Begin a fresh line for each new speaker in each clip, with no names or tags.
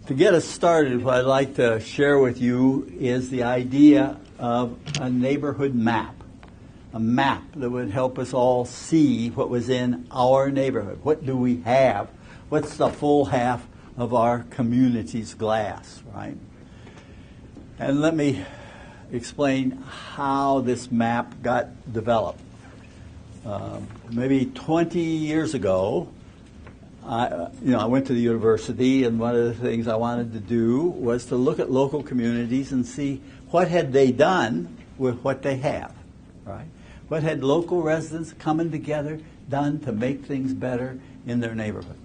To get us started, what I'd like to share with you is the idea of a neighborhood map. A map that would help us all see what was in our neighborhood. What do we have? What's the full half of our community's glass, right? And let me explain how this map got developed. Maybe 20 years ago, I went to the university, and one of the things I wanted to do was to look at local communities and see what had they done with what they have, right? What had local residents coming together done to make things better in their neighborhood?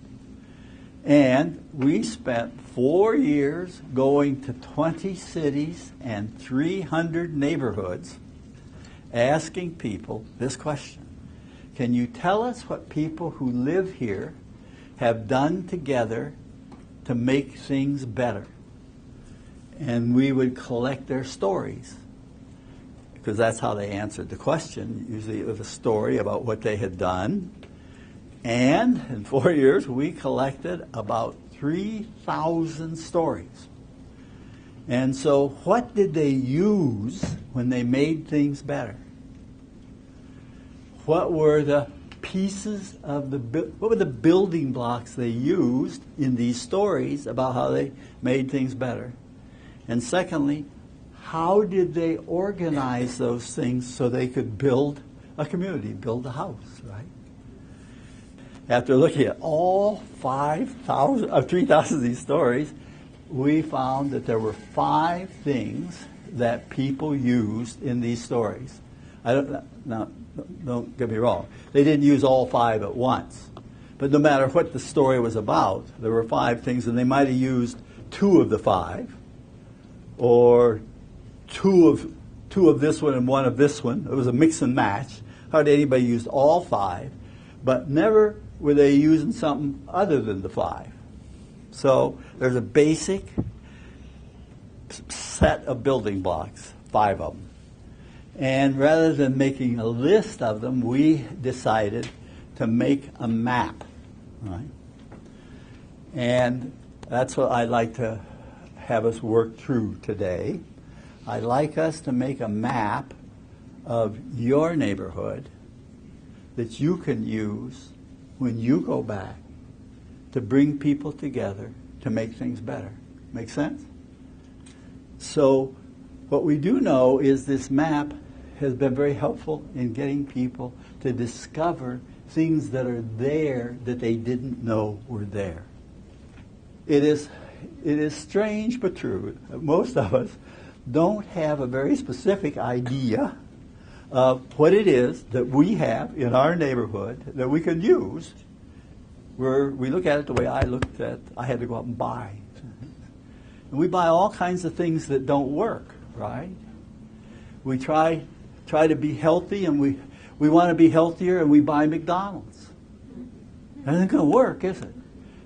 And we spent 4 years going to 20 cities and 300 neighborhoods asking people this question. Can you tell us what people who live here have done together to make things better? And we would collect their stories, because that's how they answered the question. Usually it was a story about what they had done. And in 4 years, we collected about 3,000 stories. And so what did they use when they made things better? What were the pieces of what were the building blocks they used in these stories about how they made things better? And secondly, how did they organize those things so they could build a community, build a house, right? After looking at all 3,000 of these stories, we found that there were 5 things that people used in these stories. Don't get me wrong. They didn't use all 5 at once. But no matter what the story was about, there were 5 things, and they might have used 2 of the 5, or two of this one and 1 of this one. It was a mix and match. Hardly anybody used all 5, but never were they using something other than the 5. So there's a basic set of building blocks, 5 of them. And rather than making a list of them, we decided to make a map, right? And that's what I'd like to have us work through today. I'd like us to make a map of your neighborhood that you can use when you go back to bring people together to make things better. Make sense? So what we do know is this map has been very helpful in getting people to discover things that are there that they didn't know were there. It is strange but true. Most of us don't have a very specific idea of what it is that we have in our neighborhood that we can use. We look at it the way I looked at, I had to go out and buy. And we buy all kinds of things that don't work, right? We try to be healthy, and we want to be healthier, and we buy McDonald's. That isn't going to work, is it?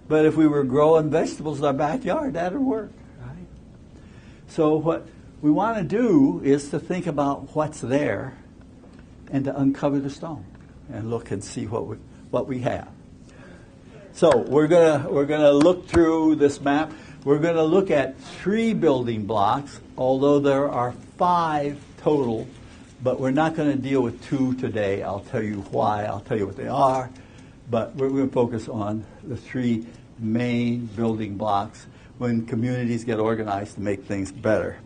But if we were growing vegetables in our backyard, that would work, right? So what we want to do is to think about what's there and to uncover the stone and look and see what we have. So we're gonna look through this map. We're going to look at 3 building blocks, although there are 5 total, but we're not going to deal with 2 today. I'll tell you why. I'll tell you what they are. But we're going to focus on the 3 main building blocks when communities get organized to make things better.